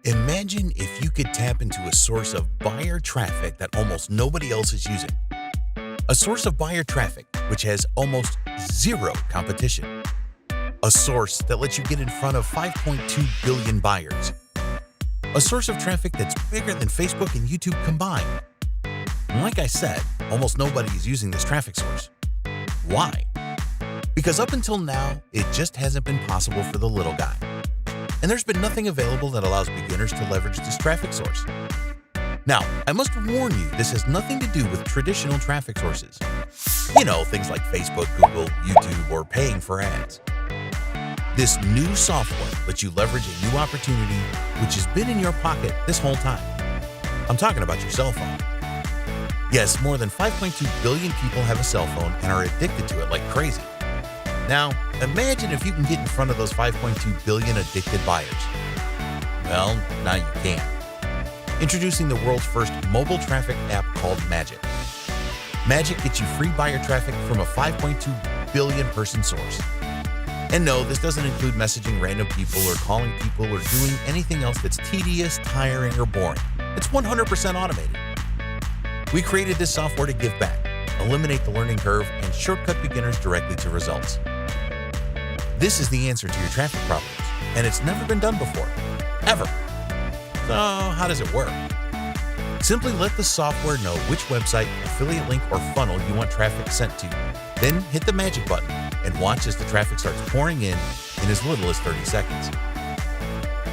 Imagine if you could tap into a source of buyer traffic that almost nobody else is using. A source of buyer traffic which has almost zero competition. A source that lets you get in front of 5.2 billion buyers. A source of traffic that's bigger than Facebook and YouTube combined. And like I said, almost nobody is using this traffic source. Why? Because up until now, it just hasn't been possible for the little guy. And there's been nothing available that allows beginners to leverage this traffic source. Now, I must warn you, this has nothing to do with traditional traffic sources. You know, things like Facebook, Google, YouTube, or paying for ads. This new software lets you leverage a new opportunity which has been in your pocket this whole time. I'm talking about your cell phone. Yes, more than 5.2 billion people have a cell phone and are addicted to it like crazy. Now, imagine if you can get in front of those 5.2 billion addicted buyers. Well, now you can. Introducing the world's first mobile traffic app called Magic. Magic gets you free buyer traffic from a 5.2 billion person source. And no, this doesn't include messaging random people or calling people or doing anything else that's tedious, tiring, or boring. It's 100% automated. We created this software to give back, eliminate the learning curve, and shortcut beginners directly to results. This is the answer to your traffic problems, and it's never been done before, ever. So how does it work? Simply let the software know which website, affiliate link, or funnel you want traffic sent to. Then hit the magic button and watch as the traffic starts pouring in as little as 30 seconds.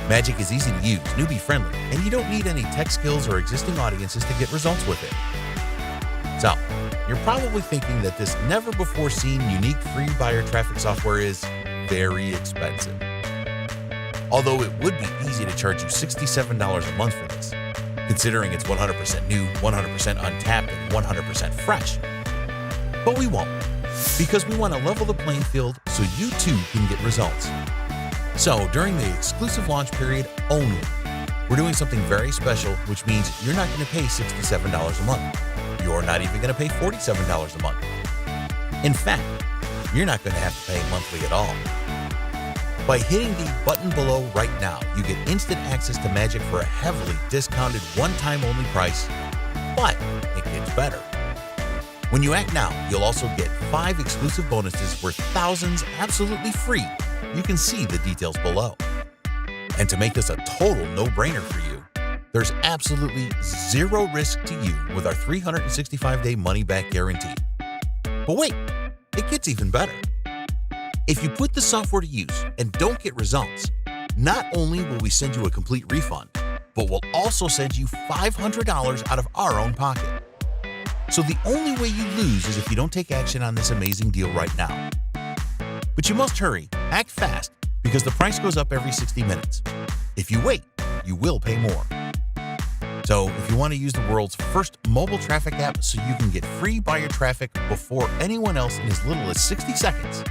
Magic is easy to use, newbie-friendly, and you don't need any tech skills or existing audiences to get results with it. So, you're probably thinking that this never-before-seen unique free buyer traffic software is very expensive. Although it would be easy to charge you $67 a month for this, considering it's 100% new, 100% untapped, and 100% fresh. But we won't, because we want to level the playing field so you too can get results. So during the exclusive launch period only, we're doing something very special, which means you're not going to pay $67 a month. You're not even going to pay $47 a month. In fact, you're not going to have to pay monthly at all. By hitting the button below right now, you get instant access to Magic for a heavily discounted one-time only price, but it gets better. When you act now, you'll also get 5 exclusive bonuses worth thousands absolutely free. You can see the details below. And to make this a total no-brainer for you, there's absolutely zero risk to you with our 365-day money-back guarantee. But wait, it gets even better. If you put the software to use and don't get results, not only will we send you a complete refund, but we'll also send you $500 out of our own pocket. So the only way you lose is if you don't take action on this amazing deal right now. But you must hurry, act fast, because the price goes up every 60 minutes. If you wait, you will pay more. So if you want to use the world's first mobile traffic app so you can get free buyer traffic before anyone else in as little as 60 seconds,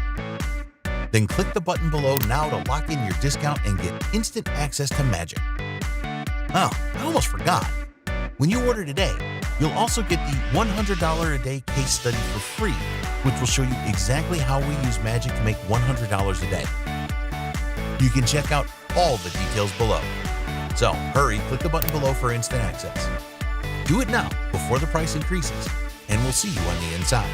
then click the button below now to lock in your discount and get instant access to Magic. Oh, I almost forgot. When you order today, you'll also get the $100 a day case study for free, which will show you exactly how we use Magic to make $100 a day. You can check out all the details below. So hurry, click the button below for instant access. Do it now before the price increases, and we'll see you on the inside.